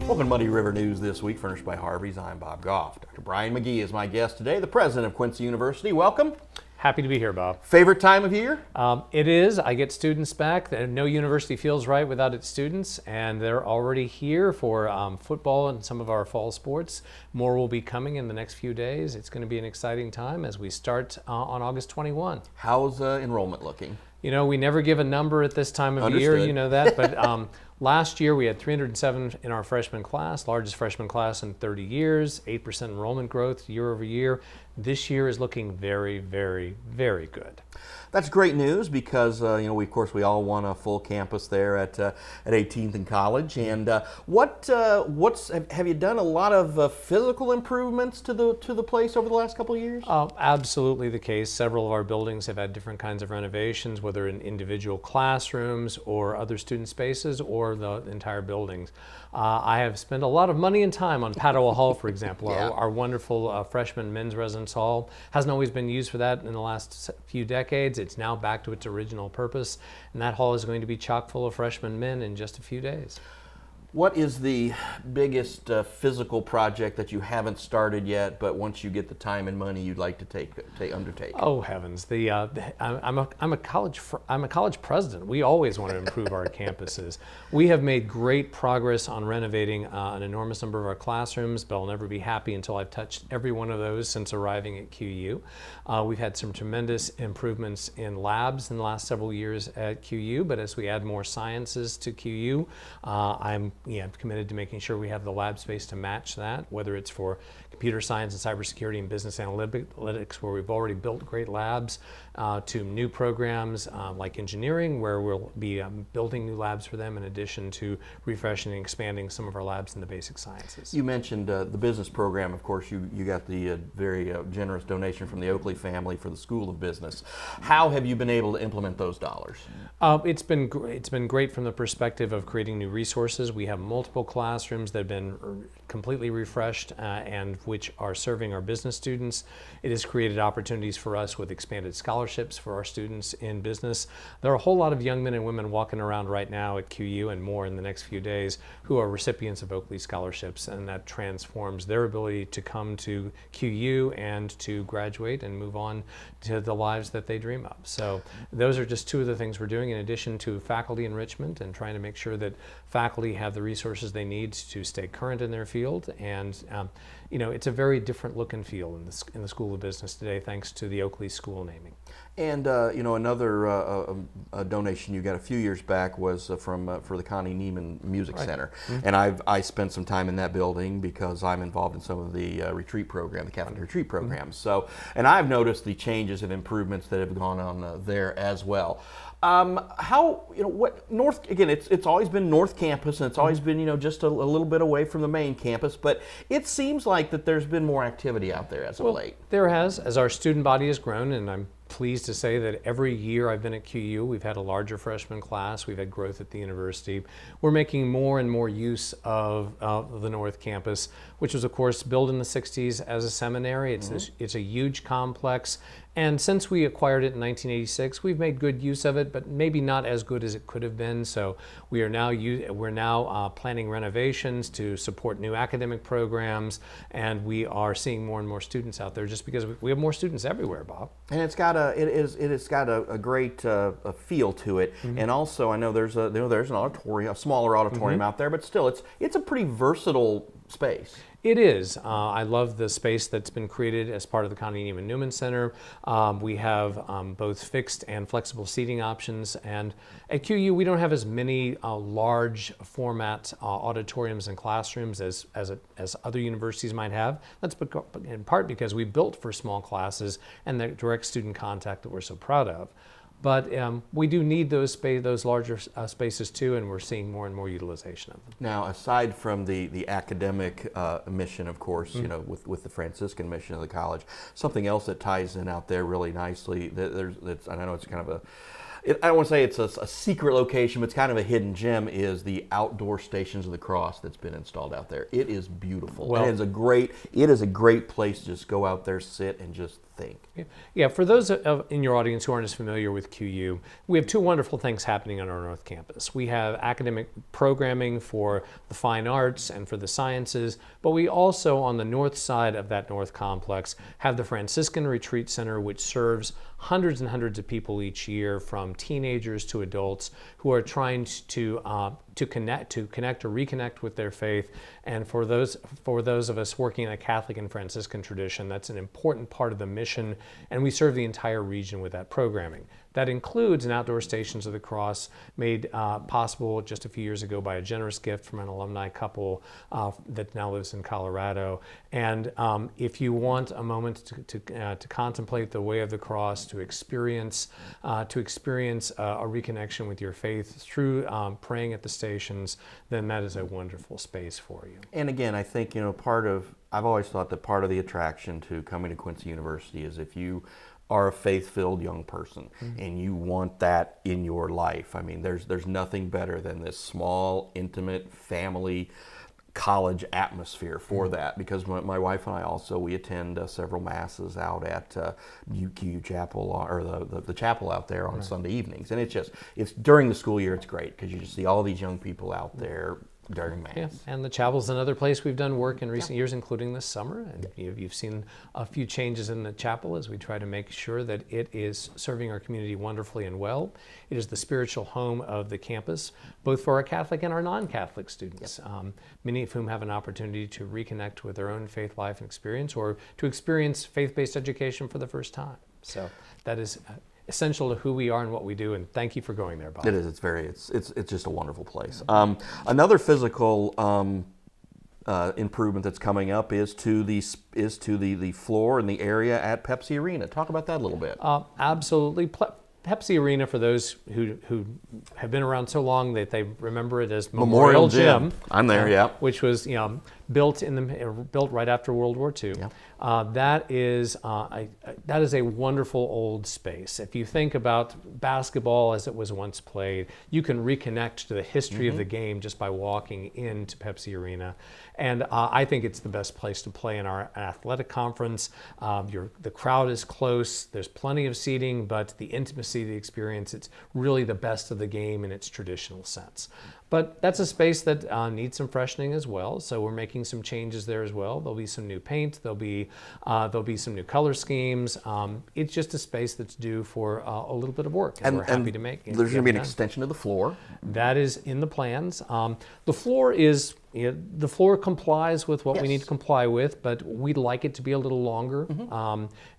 Welcome to Muddy River News this week, furnished by Harvey's. I'm Bob Gough. Dr. Brian McGee is my guest today, the president of Quincy University. Welcome. Happy to be here, Bob. Favorite time of year? It is. I get students back. No university feels right without its students, and they're already here for football and some of our fall sports. More will be coming in the next few days. It's going to be an exciting time as we start on August 21. How's enrollment looking? You know, we never give a number at this time of year, you know that, but last year we had 307 in our freshman class, largest freshman class in 30 years, 8% enrollment growth year over year. This year is looking very, very, very good. That's great news because of course we all want a full campus there at 18th and College. And have you done a lot of physical improvements to the place over the last couple of years? Absolutely the case. Several of our buildings have had different kinds of renovations, whether in individual classrooms or other student spaces or the entire buildings. I have spent a lot of money and time on Padua Hall, for example. Yeah. Our wonderful freshman men's residence hall hasn't always been used for that in the last few decades. It's now back to its original purpose, and that hall is going to be chock full of freshman men in just a few days. What is the biggest physical project that you haven't started yet, but once you get the time and money, you'd like to undertake? Oh heavens! I'm a college president. We always want to improve our campuses. We have made great progress on renovating an enormous number of our classrooms, but I'll never be happy until I've touched every one of those since arriving at QU. We've had some tremendous improvements in labs in the last several years at QU, but as we add more sciences to QU, I'm committed to making sure we have the lab space to match that, whether it's for computer science and cybersecurity and business analytics, where we've already built great labs, to new programs like engineering, where we'll be building new labs for them in addition to refreshing and expanding some of our labs in the basic sciences. You mentioned the business program. Of course, you got the very generous donation from the Oakley family for the School of Business. How have you been able to implement those dollars? It's been great from the perspective of creating new resources. We have multiple classrooms that have been completely refreshed and which are serving our business students. It has created opportunities for us with expanded scholarships for our students in business. There are a whole lot of young men and women walking around right now at QU and more in the next few days who are recipients of Oakley scholarships, and that transforms their ability to come to QU and to graduate and move on to the lives that they dream of. So those are just two of the things we're doing, in addition to faculty enrichment and trying to make sure that faculty have the resources they need to stay current in their field. And it's a very different look and feel in the School of Business today, thanks to the Oakley School naming. And another donation you got a few years back was for the Connie Neiman Music Center, and I spent some time in that building because I'm involved in some of the retreat program, the Catholic retreat programs. So, and I've noticed the changes and improvements that have gone on there as well. It's always been North Campus, and it's always been just a little bit away from the main campus, but it seems like that there's been more activity out there as of late. There has, as our student body has grown, and I'm pleased to say that every year I've been at QU, we've had a larger freshman class, we've had growth at the university. We're making more and more use of the North Campus, which was of course built in the 60s as a seminary. It's a huge complex, and since we acquired it in 1986, we've made good use of it, but maybe not as good as it could have been. So we're now planning renovations to support new academic programs, and we are seeing more and more students out there just because we have more students everywhere, Bob. And it has got a great feel to it, and also I know there's an auditorium, a smaller auditorium out there, but still it's a pretty versatile space. It is. I love the space that's been created as part of the Connie Neiman Newman Center. We have both fixed and flexible seating options, and at QU we don't have as many large format auditoriums and classrooms as other universities might have. That's in part because we built for small classes and the direct student contact that we're so proud of. But we do need those larger spaces too, and we're seeing more and more utilization of them. Now, aside from the academic mission, of course, with the Franciscan mission of the college, something else that ties in out there really nicely. I know it's kind of I don't want to say it's a secret location, but it's kind of a hidden gem, is the outdoor Stations of the Cross that's been installed out there. It is beautiful. Well, it is a great place to just go out there, sit, and just think. Yeah, for those in your audience who aren't as familiar with QU, we have two wonderful things happening on our North Campus. We have academic programming for the fine arts and for the sciences, but we also, on the north side of that North Complex, have the Franciscan Retreat Center, which serves hundreds and hundreds of people each year, from teenagers to adults, who are trying to connect or reconnect with their faith. And for those of us working in a Catholic and Franciscan tradition, that's an important part of the mission, and we serve the entire region with that programming. That includes an outdoor Stations of the Cross, made possible just a few years ago by a generous gift from an alumni couple that now lives in Colorado. And if you want a moment to contemplate the way of the cross, to experience a reconnection with your faith through praying at the stations, then that is a wonderful space for you. And again, I think, I've always thought that part of the attraction to coming to Quincy University is if you are a faith-filled young person and you want that in your life. I mean, there's nothing better than this small, intimate, family college atmosphere for that, because my wife and I also, we attend several masses out at UQ Chapel, or the chapel out there on Sunday evenings, and it's during the school year, it's great because you just see all these young people out there during Mass. Yeah, and the chapel's another place we've done work in recent years, including this summer. And you've seen a few changes in the chapel as we try to make sure that it is serving our community wonderfully and well. It is the spiritual home of the campus, both for our Catholic and our non-Catholic students, many of whom have an opportunity to reconnect with their own faith life and experience, or to experience faith-based education for the first time. So that is essential to who we are and what we do, and thank you for going there, Bob. It is. It's just a wonderful place. Another physical improvement that's coming up is to the floor and the area at Pepsi Arena. Talk about that a little bit. Absolutely. Pepsi Arena, for those who have been around so long that they remember it as Memorial Gym. I'm there, yeah. Which was built right after World War II. Yeah. That is a wonderful old space. If you think about basketball as it was once played, you can reconnect to the history of the game just by walking into Pepsi Arena. And I think it's the best place to play in our athletic conference. The crowd is close, there's plenty of seating, but the intimacy of the experience, it's really the best of the game in its traditional sense. But that's a space that needs some freshening as well, so we're making some changes there as well. There'll be some new paint, there'll be some new color schemes. It's just a space that's due for a little bit of work, and we're happy to make it. There's going to be an extension of the floor. That is in the plans. The floor complies with what we need to comply with, but we'd like it to be a little longer,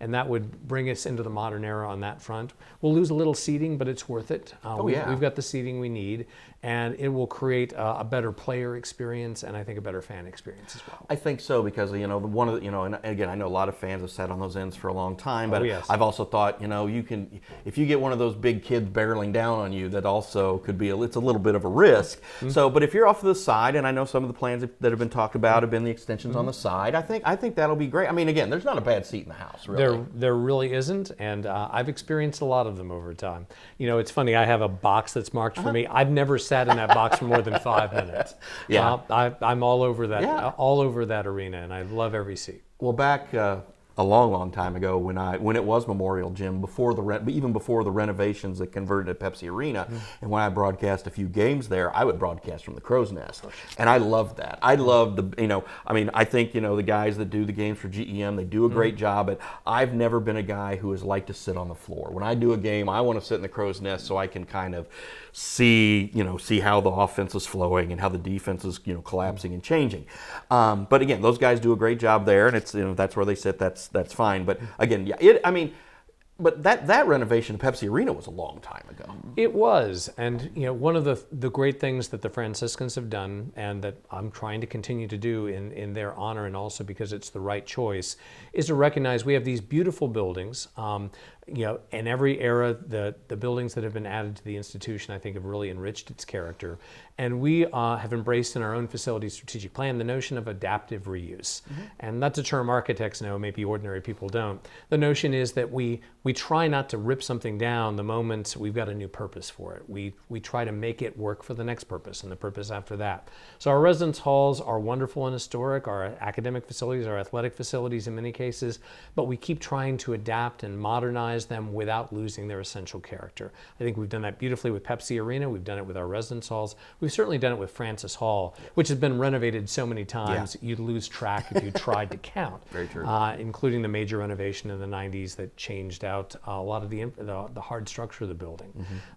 and that would bring us into the modern era on that front. We'll lose a little seating, but it's worth it. We've got the seating we need, and it will create a better player experience, and I think a better fan experience as well. I think so, because and again, I know a lot of fans have sat on those ends for a long time, but I've also thought, you can, if you get one of those big kids barreling down on you, that also could be it's a little bit of a risk. So, but if you're off to the side, and I know some of the plans that have been talked about have been the extensions on the side, I think that'll be great. I mean, again, there's not a bad seat in the house, really. There really isn't, and I've experienced a lot of them over time. It's funny, I have a box that's marked for me. I've never sat in that box for more than 5 minutes. I'm all over that arena, and I love every seat. Well, back a long time ago, when it was Memorial Gym, even before the renovations that converted to Pepsi Arena, and when I broadcast a few games there, I would broadcast from the Crow's Nest, and I loved that. I loved I think the guys that do the games for GEM, they do a great job, but I've never been a guy who has liked to sit on the floor. When I do a game, I want to sit in the Crow's Nest so I can kind of see how the offense is flowing and how the defense is collapsing and changing. But again, those guys do a great job there, and it's that's where they sit. That's fine. But again, but that renovation of Pepsi Arena was a long time ago. It was, and one of the great things that the Franciscans have done, and that I'm trying to continue to do in their honor, and also because it's the right choice, is to recognize we have these beautiful buildings. in every era, the buildings that have been added to the institution, I think, have really enriched its character. And we have embraced in our own facility strategic plan the notion of adaptive reuse. And that's a term architects know, maybe ordinary people don't. The notion is that we try not to rip something down the moment we've got a new purpose for it. We try to make it work for the next purpose and the purpose after that. So our residence halls are wonderful and historic, our academic facilities, our athletic facilities in many cases, but we keep trying to adapt and modernize them without losing their essential character. I think we've done that beautifully with Pepsi Arena. We've done it with our residence halls. We've certainly done it with Francis Hall, which has been renovated so many times you'd lose track if you tried to count. Very true. Including the major renovation in the 90s that changed out a lot of the hard structure of the building.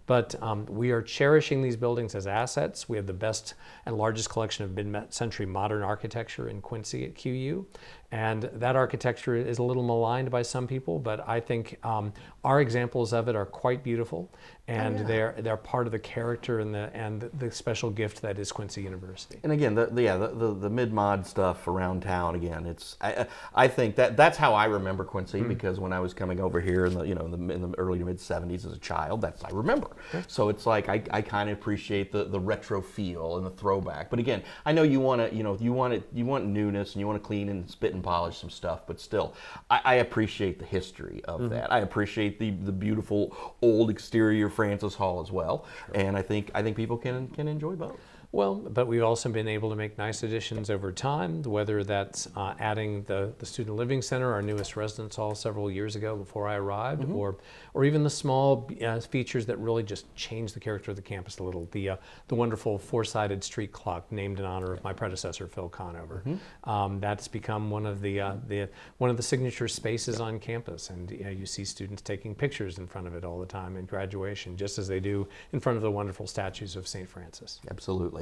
But we are cherishing these buildings as assets. We have the best and largest collection of mid-century modern architecture in Quincy at QU. And that architecture is a little maligned by some people, but I think our examples of it are quite beautiful, and they're part of the character and the special gift that is Quincy University. And again, the mid-mod stuff around town. Again, I think that's how I remember Quincy, because when I was coming over here in the early to mid '70s as a child, that's I remember. So it's like I kind of appreciate the retro feel and the throwback. But again, I know you want newness and you want to clean and spit and polish some stuff, but still, I appreciate the history of that. I appreciate the beautiful old exterior Francis Hall as well, and I think people can enjoy both. Well, but we've also been able to make nice additions over time, whether that's adding the Student Living Center, our newest residence hall several years ago before I arrived, or even the small features that really just change the character of the campus a little. The wonderful four-sided street clock named in honor of my predecessor, Phil Conover. That's become one of the signature spaces on campus, and you see students taking pictures in front of it all the time in graduation, just as they do in front of the wonderful statues of St. Francis. Absolutely.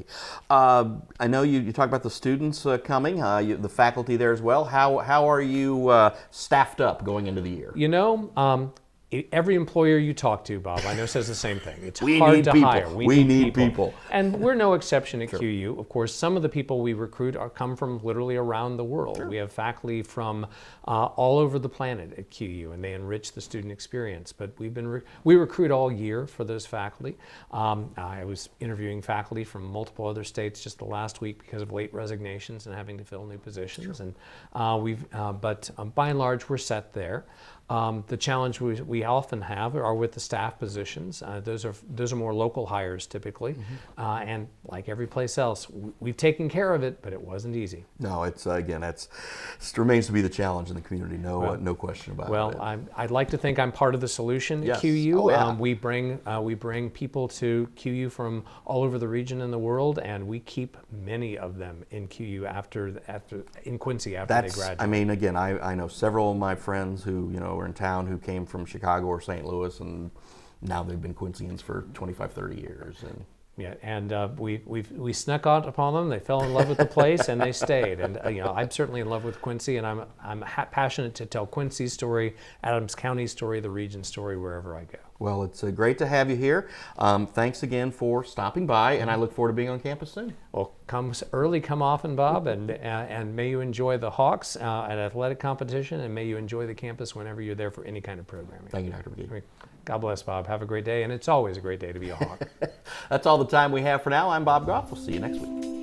I know you talk about the students coming, the faculty there as well. How are you staffed up going into the year? Every employer you talk to, Bob, I know says the same thing. It's we hard need to people. hire. We need people. And we're no exception at QU. Of course, some of the people we recruit come from literally around the world. We have faculty from all over the planet at QU, and they enrich the student experience. But we recruit all year for those faculty. I was interviewing faculty from multiple other states just the last week because of late resignations and having to fill new positions. And but by and large, we're set there. The challenge we often have are with the staff positions. Those are more local hires typically, and like every place else, we've taken care of it, but it wasn't easy. No, it remains to be the challenge in the community. No question about it. Well, I'd like to think I'm part of the solution at Yes. QU. Oh, yeah. We bring people to QU from all over the region and the world, and we keep many of them in QU in Quincy after they graduate. I mean, again, I know several of my friends who were in town who came from Chicago or St. Louis, and now they've been Quincyans for 25, 30 years. And yeah, and we snuck out upon them. They fell in love with the place, and they stayed. And I'm certainly in love with Quincy, and I'm passionate to tell Quincy's story, Adams County's story, the region's story, wherever I go. Well, it's great to have you here. Thanks again for stopping by, and I look forward to being on campus soon. Well, come early, come often, Bob, and may you enjoy the Hawks at athletic competition, and may you enjoy the campus whenever you're there for any kind of programming. Thank you, Dr. McGee. God bless, Bob. Have a great day, and it's always a great day to be a Hawk. That's all the time we have for now. I'm Bob Gough. We'll see you next week.